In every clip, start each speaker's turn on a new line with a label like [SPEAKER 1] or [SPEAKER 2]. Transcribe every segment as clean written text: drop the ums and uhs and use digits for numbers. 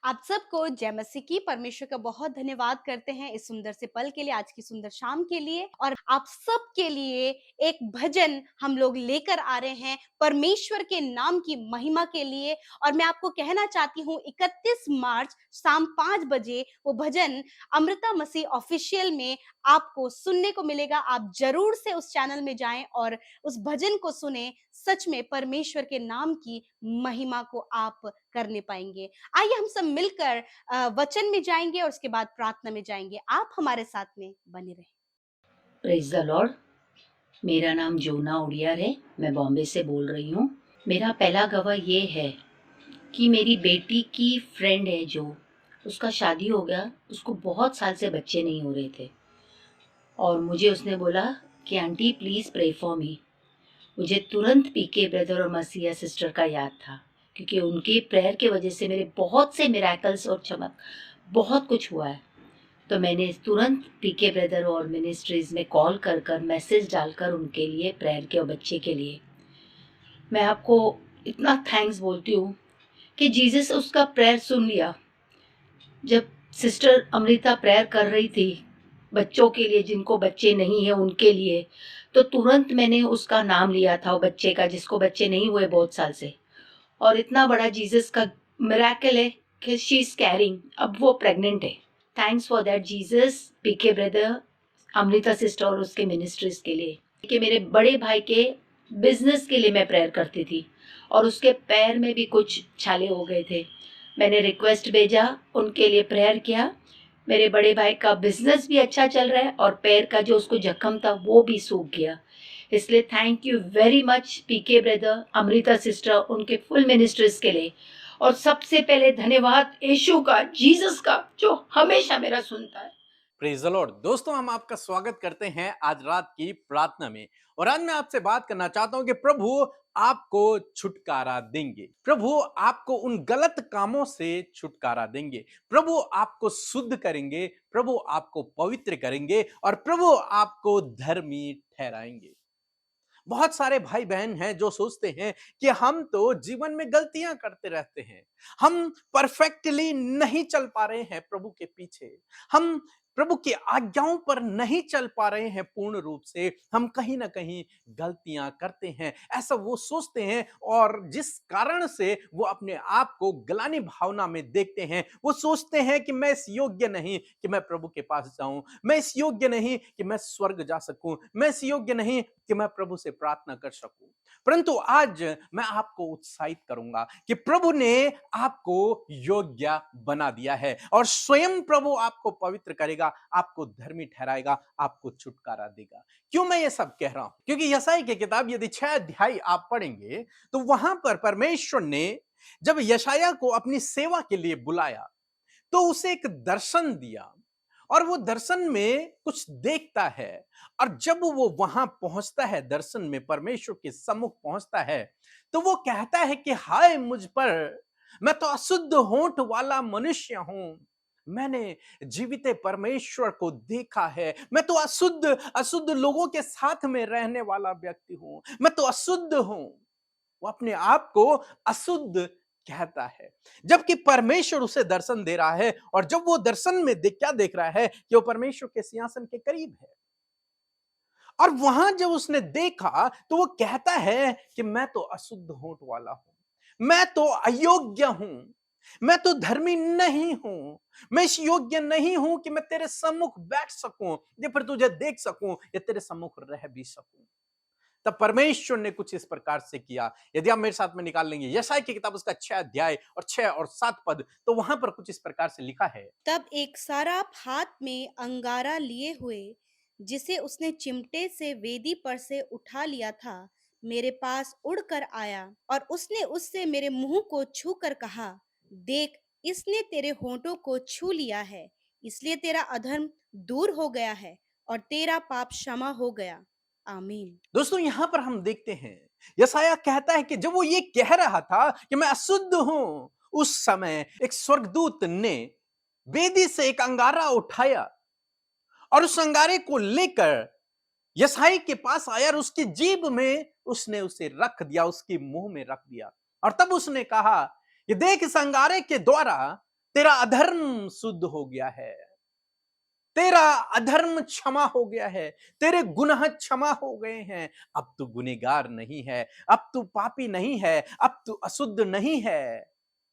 [SPEAKER 1] आप सबको जय मसीह की। परमेश्वर का बहुत धन्यवाद करते हैं इस सुंदर से पल के लिए, आज की सुंदर शाम के लिए। और आप सब के लिए एक भजन हम लोग लेकर आ रहे हैं परमेश्वर के नाम की महिमा के लिए। और मैं आपको कहना चाहती हूँ 31 मार्च शाम 5 बजे वो भजन अमृता मसीह ऑफिशियल में आपको सुनने को मिलेगा। आप जरूर से उस चैनल में जाएं और उस भजन को सुने। सच में परमेश्वर के नाम की महिमा को आप करने पाएंगे। आइए हम सब मिलकर वचन में जाएंगे और उसके बाद प्रार्थना में जाएंगे। आप हमारे साथ में बने रहें।
[SPEAKER 2] Praise the Lord. मेरा नाम जोना उड़ियर है। मैं बॉम्बे से बोल रही हूँ। मेरा पहला गवाह ये है कि मेरी बेटी की फ्रेंड है जो उसका शादी हो गया, उसको बहुत साल से बच्चे नहीं हो रहे थे और मुझे उसने बोला कि aunty please pray for me. मुझे तुरंत पीके ब्रदर और मसीहा सिस्टर का याद था, क्योंकि उनके प्रेयर की वजह से मेरे बहुत से मिराकल्स और चमक बहुत कुछ हुआ है। तो मैंने तुरंत पीके ब्रदर और मिनिस्ट्रीज में कॉल कर कर मैसेज डालकर उनके लिए प्रेयर के और बच्चे के लिए मैं आपको इतना थैंक्स बोलती हूँ कि जीसस उसका प्रेयर सुन लिया। जब सिस्टर अमृता प्रेयर कर रही थी बच्चों के लिए, जिनको बच्चे नहीं है उनके लिए, तो तुरंत मैंने उसका नाम लिया था, वो बच्चे का जिसको बच्चे नहीं हुए बहुत साल से। और इतना बड़ा जीसस का मिरेकल है कि शी इज कैरिंग, अब वो प्रेग्नेंट है। Thanks for that Jesus, P K brother, Amrita sister और उसके मिनिस्ट्रीज के लिए। कि मेरे बड़े भाई के बिजनेस के लिए मैं प्रेयर करती थी और उसके पैर में भी कुछ छाले हो गए थे। मैंने रिक्वेस्ट भेजा, उनके लिए प्रेयर किया। मेरे बड़े भाई का बिजनेस भी अच्छा चल रहा है और पैर का जो उसको जख्म था वो भी सूख गया। इसलिए thank you very much P K brother, Amrita sister, उनके फुल मिनिस्ट्रीज के लिए। और सबसे पहले धन्यवाद यीशु का, जीसस का, जो हमेशा मेरा सुनता है।
[SPEAKER 3] Praise the Lord. दोस्तों, हम आपका स्वागत करते हैं आज रात की प्रार्थना में। और आज मैं आपसे बात करना चाहता हूं कि प्रभु आपको छुटकारा देंगे। प्रभु आपको उन गलत कामों से छुटकारा देंगे। प्रभु आपको शुद्ध करेंगे। प्रभु आपको पवित्र करेंगे और प्रभु आपको धर्मी ठहराएंगे। बहुत सारे भाई बहन हैं जो सोचते हैं कि हम तो जीवन में गलतियां करते रहते हैं, हम परफेक्टली नहीं चल पा रहे हैं प्रभु के पीछे, हम प्रभु की आज्ञाओं पर नहीं चल पा रहे हैं पूर्ण रूप से, हम कहीं ना कहीं गलतियां करते हैं, ऐसा वो सोचते हैं। और जिस कारण से वो अपने आप को ग्लानि भावना में देखते हैं, वो सोचते हैं कि मैं इस योग्य नहीं कि मैं प्रभु के पास जाऊं, मैं इस योग्य नहीं कि मैं स्वर्ग जा सकूं, मैं इस योग्य नहीं कि मैं प्रभु से प्रार्थना कर सकूं। परंतु आज मैं आपको उत्साहित करूंगा कि प्रभु ने आपको योग्य बना दिया है और स्वयं प्रभु आपको पवित्र करेगा, आपको धर्मी ठहराएगा, आपको छुटकारा देगा। क्यों मैं ये सब कह रहा हूं? क्योंकि यशायाह की किताब यदि 6 अध्याय आप पढ़ेंगे तो वहां पर परमेश्वर ने जब यशायाह को अपनी सेवा के लिए बुलाया तो उसे एक दर्शन दिया और वो दर्शन में कुछ देखता है। और जब वो वहां पहुंचता है, दर्शन में परमेश्वर के सम्मुख पहुंचता है, तो वो कहता है कि हाय मुझ पर, मैं तो अशुद्ध होंठ वाला मनुष्य हूं। मैंने जीवित परमेश्वर को देखा है। मैं तो अशुद्ध अशुद्ध लोगों के साथ में रहने वाला व्यक्ति हूं। मैं तो अशुद्ध हूं। वो अपने आप को अशुद्ध कहता है, जबकि परमेश्वर उसे दर्शन दे रहा है। और जब वो दर्शन में क्या देख रहा है कि वो परमेश्वर के सिंहासन के करीब है, और वहां जब उसने देखा तो वो कहता है कि मैं तो अशुद्ध होंठ वाला हूं, मैं तो अयोग्य हूं, मैं तो धर्मी नहीं हूं, मैं इस योग्य नहीं हूं कि मैं तेरे सम्मुख बैठ सकूं, या फिर तुझे देख सकूं, या तेरे सम्मुख रह भी सकूं। तब परमेश्वर ने कुछ इस प्रकार से किया। यदि आप मेरे साथ में निकाल लेंगे यशायाह की किताब उसका 6 अध्याय और 6 और 7 पद, तो वहां पर कुछ इस प्रकार से लिखा है।
[SPEAKER 1] तब एक साराप हाथ में अंगारा लिए हुए, जिसे उसने चिमटे से वेदी पर से उठा लिया था, मेरे पास उड़कर आया और उसने उससे मेरे मुंह को छू कर कहा, देख, इसने तेरे होंठों को छू लिया है, इसलिए तेरा अधर्म दूर हो गया है और तेरा पाप क्षमा हो गया। आमीन।
[SPEAKER 3] दोस्तों, यहां पर हम देखते हैं यशायाह कहता है कि जब वो ये कह रहा था कि मैं अशुद्ध हूं, उस समय एक स्वर्गदूत ने वेदी से एक अंगारा उठाया और उस अंगारे को लेकर यशायाह के पास आया और उसकी जीभ में उसने उसे रख दिया, उसके मुंह में रख दिया। और तब उसने कहा कि देख, इस अंगारे के द्वारा तेरा अधर्म शुद्ध हो गया है, तेरा अधर्म क्षमा हो गया है, तेरे गुनाह क्षमा हो गए हैं। अब तू गुनहगार नहीं है, अब तू पापी नहीं है, अब तू अशुद्ध नहीं है।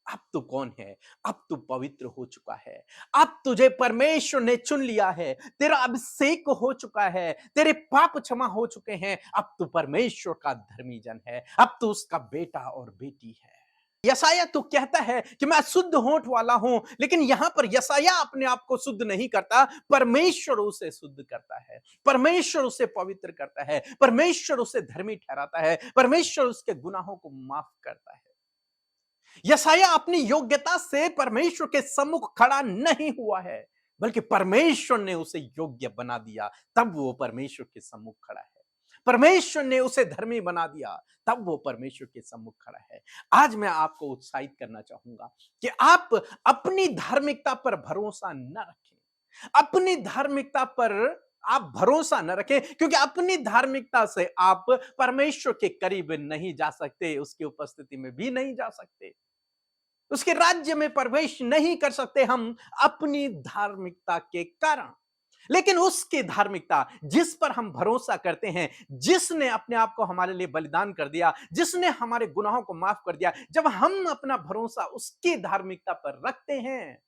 [SPEAKER 3] अब तू कौन है? अब तू पवित्र हो चुका है। अब तुझे परमेश्वर ने चुन लिया है, तेरा अभिषेक हो चुका है, तेरे पाप क्षमा हो चुके हैं। अब तू परमेश्वर का धर्मी जन है, अब तू उसका बेटा और बेटी है। यशायाह तो कहता है कि मैं शुद्ध होंठ वाला हूं, लेकिन यहां पर यशायाह अपने आप को शुद्ध नहीं करता, परमेश्वर उसे शुद्ध करता है, परमेश्वर उसे पवित्र करता है, परमेश्वर उसे धर्मी ठहराता है, परमेश्वर उसके गुनाहों को माफ करता है। यशायाह अपनी योग्यता से परमेश्वर के सम्मुख खड़ा नहीं हुआ है, बल्कि परमेश्वर ने उसे योग्य बना दिया, तब वो परमेश्वर के सम्मुख खड़ा है। परमेश्वर ने उसे धर्मी बना दिया, तब वो परमेश्वर के सम्मुख खड़ा है। आज मैं आपको उत्साहित करना चाहूंगा कि आप अपनी धार्मिकता पर भरोसा न रखें, अपनी धार्मिकता पर आप भरोसा न रखें, क्योंकि अपनी धार्मिकता से आप परमेश्वर के करीब नहीं जा सकते, उसकी उपस्थिति में भी नहीं जा सकते, उसके राज्य में प्रवेश नहीं कर सकते हम अपनी धार्मिकता के कारण। लेकिन उसकी धार्मिकता जिस पर हम भरोसा करते हैं, जिसने अपने आप को हमारे लिए बलिदान कर दिया, जिसने हमारे गुनाहों को माफ कर दिया, जब हम अपना भरोसा उसकी धार्मिकता पर रखते हैं,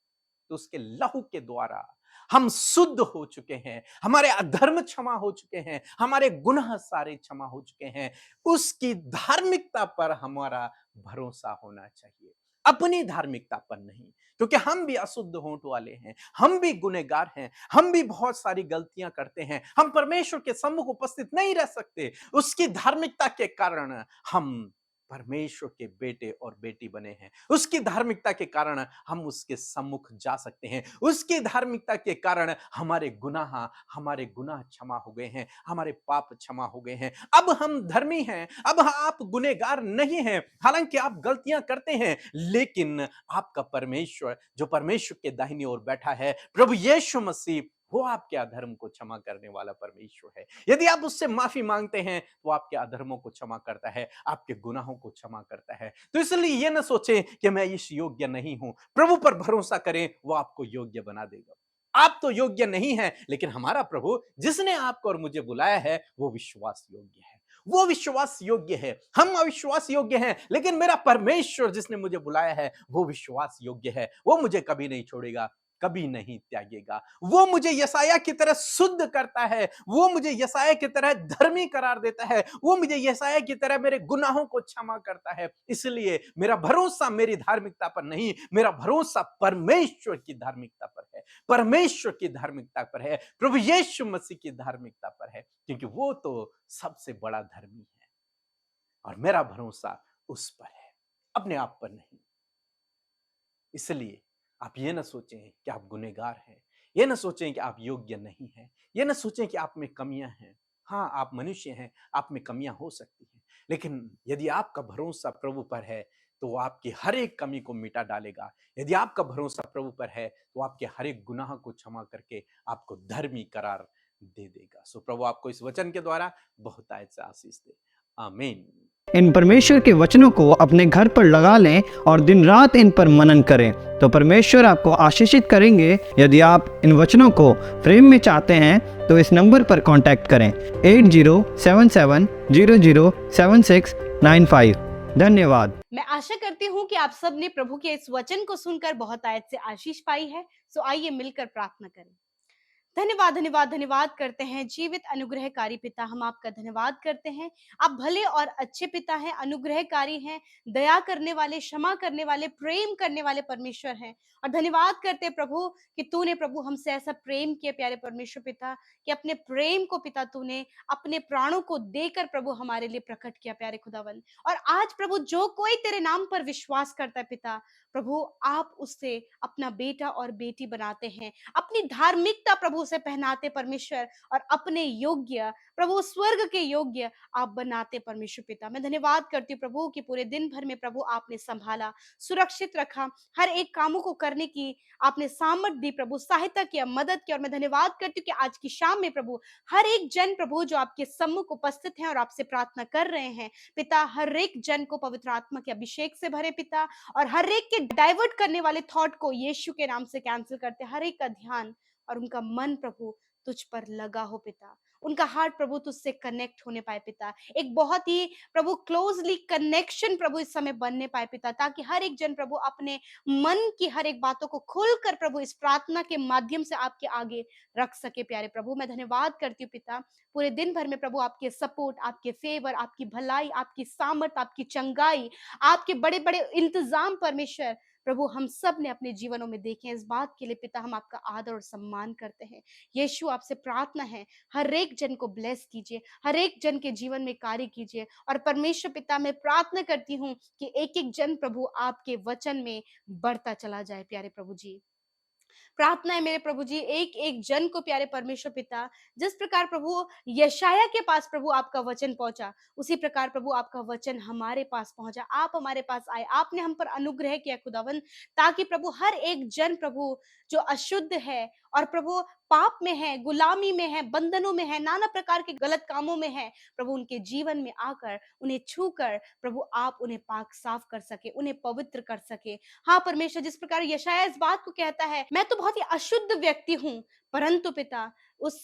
[SPEAKER 3] तो उसके लहू के द्वारा हम शुद्ध हो चुके हैं, हमारे अधर्म क्षमा हो चुके हैं, हमारे गुनाह सारे क्षमा हो चुके हैं। उसकी धार्मिकता पर हमारा भरोसा होना चाहिए, अपनी धार्मिकता पर नहीं, क्योंकि हम भी अशुद्ध होंठ वाले हैं, हम भी गुनहगार हैं, हम भी बहुत सारी गलतियां करते हैं, हम परमेश्वर के सम्मुख उपस्थित नहीं रह सकते। उसकी धार्मिकता के कारण हम परमेश्वर के बेटे और बेटी बने हैं, उसकी धार्मिकता के कारण हम उसके सम्मुख जा सकते हैं, उसकी धार्मिकता के कारण हमारे गुनाह क्षमा हो गए हैं, हमारे पाप क्षमा हो गए हैं। अब हम धर्मी हैं, अब आप गुनहगार नहीं हैं। हालांकि आप गलतियां करते हैं, लेकिन आपका परमेश्वर जो परमेश्वर के दाहिनी ओर बैठा है, प्रभु यीशु मसीह, वो आपके अधर्म को क्षमा करने वाला परमेश्वर है। यदि आप उससे माफी मांगते हैं, वो आपके अधर्मों को क्षमा करता है, आपके गुनाहों को क्षमा करता है। तो इसलिए ये ना सोचें कि मैं इस योग्य नहीं हूं, प्रभु पर भरोसा करें, वो आपको योग्य बना देगा। आप तो योग्य नहीं हैं, लेकिन हमारा प्रभु जिसने आपको और मुझे बुलाया है, वो विश्वास योग्य है, वो विश्वास योग्य है। हम अविश्वास योग्य हैं, लेकिन मेरा परमेश्वर जिसने मुझे बुलाया है, वो विश्वास योग्य है। वो मुझे कभी नहीं छोड़ेगा, कभी नहीं त्यागेगा। वो मुझे यशायाह की तरह शुद्ध करता है, वो मुझे यशायाह की तरह धर्मी करार देता है, वो मुझे यशायाह की तरह मेरे गुनाहों को क्षमा करता है। इसलिए मेरा भरोसा मेरी धार्मिकता पर नहीं, मेरा भरोसा परमेश्वर की धार्मिकता पर है, परमेश्वर की धार्मिकता पर है, प्रभु यीशु मसीह की धार्मिकता पर है, क्योंकि वो तो सबसे बड़ा धर्मी है और मेरा भरोसा उस पर है, अपने आप पर नहीं। इसलिए आप ये ना सोचें कि आप गुनहगार हैं, ये ना सोचें कि आप योग्य नहीं हैं, ये ना सोचें कि आप में कमियां हैं। हाँ, आप मनुष्य हैं, आप में कमियां हो सकती हैं, लेकिन यदि आपका भरोसा प्रभु पर है, तो वो आपकी हर एक कमी को मिटा डालेगा। यदि आपका भरोसा प्रभु पर है, तो आपके हर एक गुनाह को क्षमा करके आपको धर्मी करार दे देगा। सो प्रभु आपको इस वचन के द्वारा बहुत से आशीष दे। आमीन।
[SPEAKER 4] इन परमेश्वर के वचनों को अपने घर पर लगा लें और दिन रात इन पर मनन करें, तो परमेश्वर आपको आशीषित करेंगे। यदि आप इन वचनों को फ्रेम में चाहते हैं तो इस नंबर पर कांटेक्ट करें 8077007695। धन्यवाद।
[SPEAKER 1] मैं आशा करती हूँ कि आप सब ने प्रभु के इस वचन को सुनकर बहुत आयत से आशीष पाई है। सो आइए मिलकर प्रार्थना करें। धन्यवाद धन्यवाद धन्यवाद करते हैं जीवित अनुग्रहकारी पिता, हम आपका धन्यवाद करते हैं। आप भले और अच्छे पिता हैं, अनुग्रहकारी हैं, दया करने वाले, क्षमा करने वाले, प्रेम करने वाले परमेश्वर हैं। और धन्यवाद करते हैं प्रभु कि तूने प्रभु हमसे ऐसा प्रेम किया प्यारे परमेश्वर पिता, कि अपने प्रेम को पिता तूने अपने प्राणों को देकर प्रभु हमारे लिए प्रकट किया प्यारे खुदावन। और आज प्रभु जो कोई तेरे नाम पर विश्वास करता है पिता, प्रभु आप उससे अपना बेटा और बेटी बनाते हैं, अपनी धार्मिकता प्रभु से पहनाते परमेश्वर, और अपने योग्य प्रभु, स्वर्ग के योग्य आप बनाते परमेश्वर पिता। मैं धन्यवाद करती हूँ प्रभु कि पूरे दिन भर में प्रभु आपने संभाला, सुरक्षित रखा, हर एक कामों को करने की आपने सामर्थ दी प्रभु, सहायता किया, मदद किया। और मैं धन्यवाद करती हूँ कि आज की शाम में प्रभु हर एक जन प्रभु जो आपके सम्मुख उपस्थित हैं और आपसे प्रार्थना कर रहे हैं पिता, हर एक जन को पवित्र आत्मा के अभिषेक से भरे पिता, और हर एक के डाइवर्ट करने वाले थॉट को यीशु के नाम से कैंसिल करते, हर एक का ध्यान और उनका मन प्रभु तुझ पर लगा हो पिता, उनका हार्ट प्रभु तुझसे कनेक्ट होने पाए पिता, एक बहुत ही प्रभु क्लोजली कनेक्शन प्रभु इस समय बनने पाए पिता, ताकि हर एक जन प्रभु अपने मन की हर एक बातों को खुलकर प्रभु इस प्रार्थना के माध्यम से आपके आगे रख सके। प्यारे प्रभु मैं धन्यवाद करती हूँ पिता, पूरे दिन भर में प्रभु आपके सपोर्ट, आपके फेवर, आपकी भलाई, आपकी सामर्थ, आपकी चंगाई, आपके बड़े बड़े इंतजाम परमेश्वर प्रभु हम सब ने अपने जीवनों में देखे हैं। इस बात के लिए पिता हम आपका आदर और सम्मान करते हैं। यीशु आपसे प्रार्थना है, हर एक जन को ब्लेस कीजिए, हर एक जन के जीवन में कार्य कीजिए। और परमेश्वर पिता मैं प्रार्थना करती हूँ कि एक एक जन प्रभु आपके वचन में बढ़ता चला जाए। प्यारे प्रभु जी प्रार्थना है मेरे प्रभु जी, एक एक जन को प्यारे परमेश्वर पिता, जिस प्रकार प्रभु यशाया के पास प्रभु आपका वचन पहुंचा, उसी प्रकार प्रभु आपका वचन हमारे पास पहुंचा, आप हमारे पास आए, आपने हम पर अनुग्रह किया खुदावन, ताकि प्रभु हर एक जन प्रभु जो अशुद्ध है और प्रभु पाप में है, गुलामी में है, बंधनों में है, नाना प्रकार के गलत कामों में है, प्रभु उनके जीवन में आकर उन्हें छूकर प्रभु आप उन्हें पाक साफ कर सके, उन्हें पवित्र कर सके। हाँ परमेश्वर, जिस प्रकार यशाया इस बात को कहता है, मैं तो बहुत ही अशुद्ध व्यक्ति हूं, परंतु पिता उस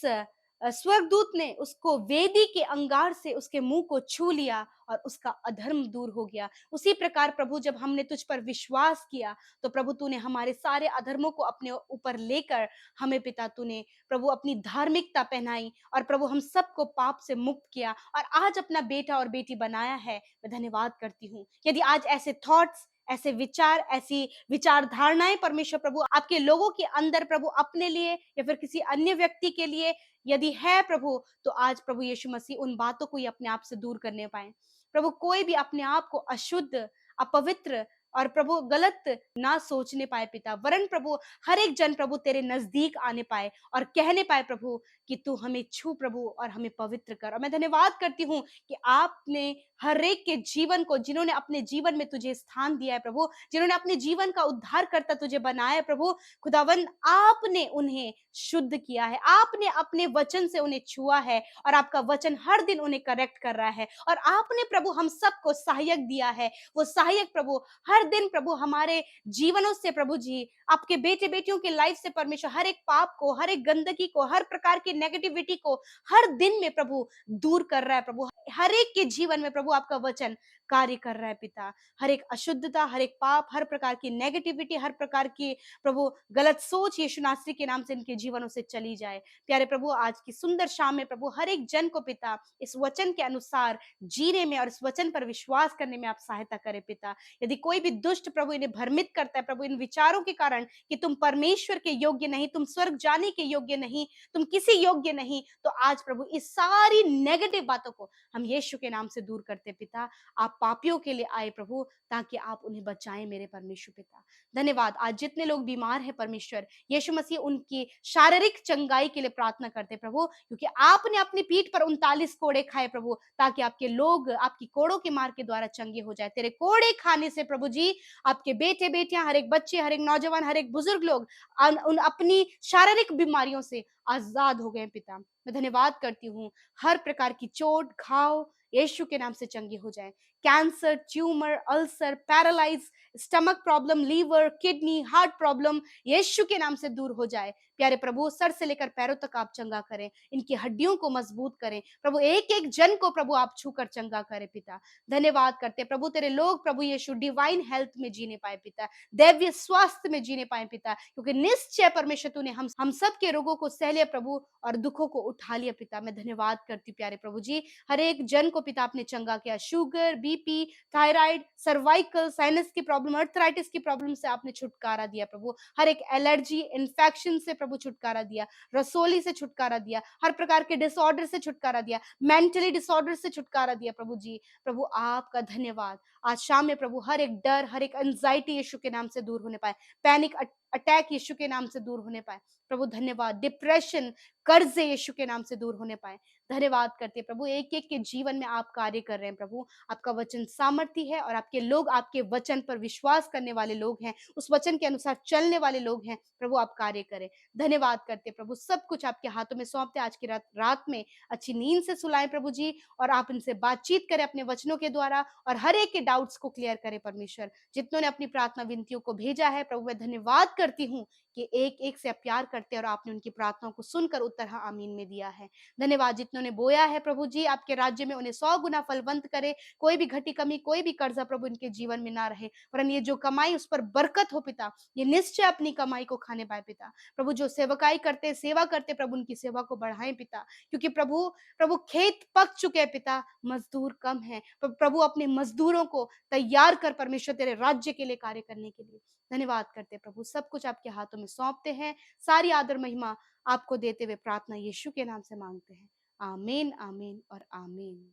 [SPEAKER 1] स्वर्गदूत ने उसको वेदी के अंगार से उसके मुंह को छू लिया और उसका अधर्म दूर हो गया। उसी प्रकार प्रभु जब हमने तुझ पर विश्वास किया तो प्रभु तूने हमारे सारे अधर्मों को अपने ऊपर लेकर हमें पिता तूने प्रभु अपनी धार्मिकता पहनाई और प्रभु हम सबको पाप से मुक्त किया और आज अपना बेटा और बेटी बनाया है। मैं धन्यवाद करती हूँ। यदि आज ऐसे थॉट्स, ऐसे विचार, ऐसी विचार धारणाएं परमेश्वर प्रभु आपके लोगों के अंदर प्रभु अपने लिए या फिर किसी अन्य व्यक्ति के लिए यदि है प्रभु, तो आज प्रभु यीशु मसीह उन बातों को ही अपने आप से दूर करने पाए। प्रभु कोई भी अपने आप को अशुद्ध, अपवित्र और प्रभु गलत ना सोचने पाए पिता, वरन प्रभु हर एक जन प्रभु तेरे नजदीक आने पाए और कहने पाए प्रभु कि तू हमें छू प्रभु और हमें पवित्र कर। और मैं धन्यवाद करती हूँ कि आपने हर एक के जीवन को, जिन्होंने अपने जीवन में तुझे स्थान दिया है प्रभु, जिन्होंने अपने जीवन का उद्धार करता तुझे बनाया है प्रभु, खुदावन आपने उन्हें शुद्ध किया है, आपने अपने वचन से उन्हें छुआ है और आपका वचन हर दिन उन्हें करेक्ट कर रहा है। और आपने प्रभु हम सबको सहायक दिया है, वो सहायक प्रभु हर दिन प्रभु हमारे जीवनों से प्रभु जी, आपके बेटे बेटियों के लाइफ से परमेश्वर हर एक पाप को, हर एक गंदगी को, हर प्रकार की नेगेटिविटी को हर दिन में प्रभु दूर कर रहा है प्रभु। हर एक के जीवन में प्रभु आपका वचन कार्य कर रहा है पिता। हर एक अशुद्धता, हर एक पाप, हर प्रकार की नेगेटिविटी, हर प्रकार की प्रभु गलत सोच यीशु नासरी के नाम से इनके जीवनों से चली जाए। प्यारे प्रभु आज की सुंदर शाम में प्रभु हर एक जन को पिता इस वचन के अनुसार जीने में और इस वचन पर विश्वास करने में आप सहायता करें पिता। यदि कोई भी दुष्ट प्रभु इन्हें भ्रमित करता है प्रभु इन विचारों के कारण कि तुम परमेश्वर के योग्य नहीं, तुम स्वर्ग जाने के योग्य नहीं, तुम किसी योग्य नहीं, तो आज प्रभु इस सारी नेगेटिव बातों को हम यीशु के नाम से दूर करते पिता। आप पापियों के लिए आए प्रभु ताकि आप उन्हें बचाएं मेरे परमेश्वर पिता। धन्यवाद। आज जितने लोग बीमार हैं परमेश्वर यीशु मसीह उनकी शारीरिक चंगाई के लिए प्रार्थना करते प्रभु, क्योंकि आपने अपनी पीठ पर 39 कोड़े खाए प्रभु, ताकि आपके लोग आपकी कोड़ों के मार के द्वारा चंगे हो जाए। तेरे कोड़े खाने से प्रभु जी आपके बेटे बेटियां, हर एक बच्चे, हर एक नौजवान, हर एक बुजुर्ग लोग उन अपनी शारीरिक बीमारियों से आजाद हो गए पिता। मैं धन्यवाद करती हूँ। हर प्रकार की चोट, घाव यीशु के नाम से चंगे हो जाए। Cancer, tumour, ulcer, paralyse, stomach problem, liver, kidney, heart problem यीशु के नाम से दूर हो जाए। प्यारे प्रभु सर से लेकर पैरों तक आप चंगा करें, इनकी हड्डियों को मजबूत करें प्रभु, एक एक जन को प्रभु आप छूकर चंगा करें पिता। धन्यवाद करते प्रभु तेरे लोग प्रभु यीशु डिवाइन हेल्थ में जीने पाए पिता, दैवीय स्वास्थ्य में जीने पाए पिता, क्योंकि निश्चय परमेश्वर तूने हम सब के रोगों को सह लिया प्रभु और दुखों को उठा लिया पिता। मैं धन्यवाद करती हूँ प्यारे प्रभु जी, हर एक जन को पिता आपने चंगा किया। Sugar, BP, thyroid, cervical, sinus की प्रॉब्लम, अर्थराइटिस की प्रॉब्लम से आपने छुटकारा दिया प्रभु, हर एक एलर्जी, इन्फेक्शन से प्रभु छुटकारा दिया, रसोली से छुटकारा दिया, हर प्रकार के डिसऑर्डर से छुटकारा दिया, मेंटली डिसऑर्डर से छुटकारा दिया प्रभु जी। प्रभु आपका धन्यवाद। आज शाम में प्रभु हर एक डर, हर एक एंजाइटी यीशु के नाम से दूर होने पाए, पैनिक अटैक यीशु के नाम से दूर होने पाए प्रभु। धन्यवाद। डिप्रेशन, कर्जे यीशु के नाम से दूर होने पाए। धन्यवाद करते हैं प्रभु, एक एक के जीवन में आप कार्य कर रहे हैं प्रभु। आपका वचन सामर्थी है और आपके लोग आपके वचन पर विश्वास करने वाले लोग हैं, उस वचन के अनुसार चलने वाले लोग हैं प्रभु। आप कार्य करें। धन्यवाद करते हैं प्रभु, सब कुछ आपके हाथों में सौंपते। आज की रात में अच्छी नींद से सुलाएं प्रभु जी, और आप इनसे बातचीत करें अपने वचनों के द्वारा, और हर एक के डाउट्स को क्लियर करे परमेश्वर। जितनों ने अपनी प्रार्थना विनतियों को भेजा है प्रभु, मैं धन्यवाद करती हूँ कि एक एक से आप प्यार करते हैं और आपने उनकी प्रार्थनाओं को सुनकर उत्तर हाँ आमीन में दिया है। धन्यवाद जितनों ने बोया है प्रभु जी, आपके राज्य में उन्हें 100 गुना फलवंत करे। कोई भी घटी कमी, कोई भी कर्जा प्रभु इनके जीवन में ना रहे, वरन ये जो कमाई उस पर बरकत हो पिता। ये निश्चय अपनी कमाई को खाने पाए पिता। प्रभु जो सेवकाई करते, सेवा करते प्रभु, उनकी सेवा को बढ़ाएं पिता, क्योंकि प्रभु प्रभु खेत पक चुके हैं पिता, मजदूर कम है। प्रभु अपने मजदूरों को तैयार कर परमेश्वर तेरे राज्य के लिए कार्य करने के लिए। धन्यवाद करते प्रभु, सब कुछ आपके हाथों में सौंपते हैं। सारी आदर महिमा आपको देते हुए प्रार्थना यीशु के नाम से मांगते हैं। आमीन, आमीन और आमीन।